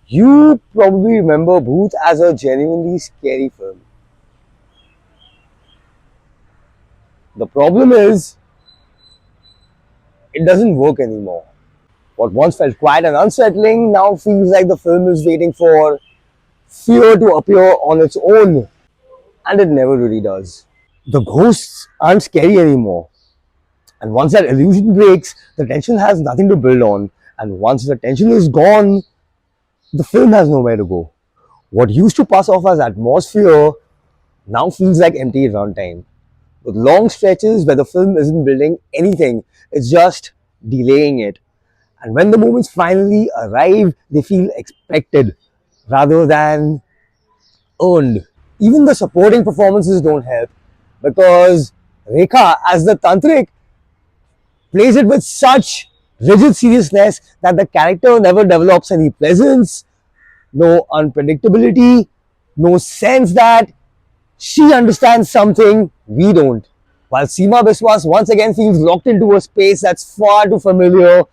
You probably remember Bhoot as a genuinely scary film. The problem is, it doesn't work anymore. What once felt quiet and unsettling now feels like the film is waiting for fear to appear on its own, and it never really does. The ghosts aren't scary anymore, and once that illusion breaks, the tension has nothing to build on, and once the tension is gone, the film has nowhere to go. What used to pass off as atmosphere now feels like empty runtime, with long stretches where the film isn't building anything, it's just delaying it. And when the moments finally arrive, they feel expected rather than earned. Even the supporting performances don't help because Rekha, as the Tantric, plays it with such rigid seriousness that the character never develops any presence, no unpredictability, no sense that she understands something we don't. While Seema Biswas once again feels locked into a space that's far too familiar,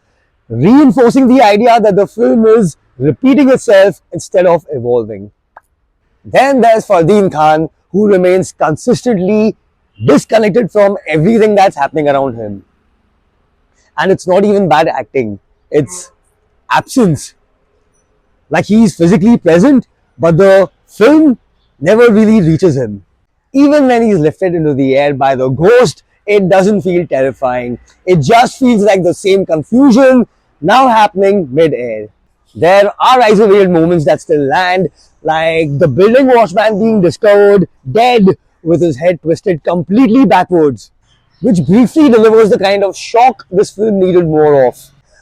reinforcing the idea that the film is repeating itself instead of evolving. Then there's Fardeen Khan, who remains consistently disconnected from everything that's happening around him. And it's not even bad acting, it's absence. Like he's physically present, but the film never really reaches him. Even when he's lifted into the air by the ghost, it doesn't feel terrifying. It just feels like the same confusion now happening mid-air. There are isolated moments that still land, like the building watchman being discovered dead with his head twisted completely backwards, which briefly delivers the kind of shock this film needed more of.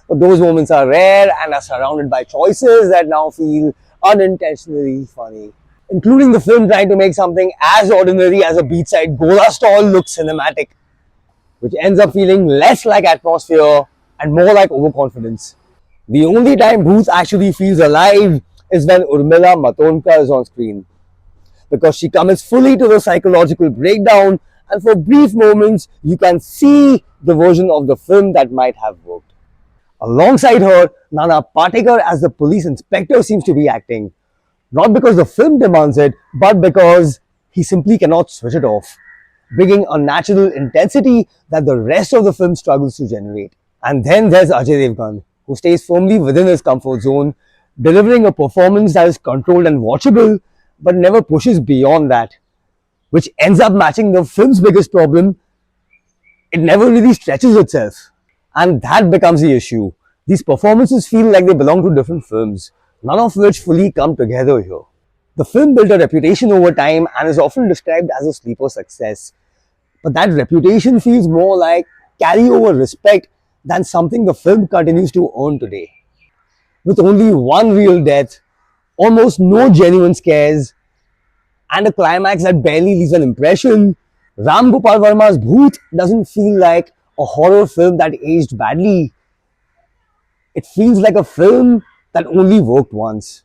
But those moments are rare and are surrounded by choices that now feel unintentionally funny, including the film trying to make something as ordinary as a beachside gola stall look cinematic, which ends up feeling less like atmosphere and more like overconfidence. The only time Booth actually feels alive is when Urmila Matondkar is on screen, because she commits fully to the psychological breakdown, and for brief moments you can see the version of the film that might have worked. Alongside her, Nana Patekar as the police inspector seems to be acting, not because the film demands it, but because he simply cannot switch it off, bringing a natural intensity that the rest of the film struggles to generate. And then there's Ajay Devgn, who stays firmly within his comfort zone, delivering a performance that is controlled and watchable, but never pushes beyond that, which ends up matching the film's biggest problem. It never really stretches itself. And that becomes the issue. These performances feel like they belong to different films, none of which fully come together here. The film built a reputation over time and is often described as a sleeper success. But that reputation feels more like carryover respect than something the film continues to earn today. With only one real death, almost no genuine scares, and a climax that barely leaves an impression, Ram Gopal Varma's Bhoot doesn't feel like a horror film that aged badly. It feels like a film that only worked once.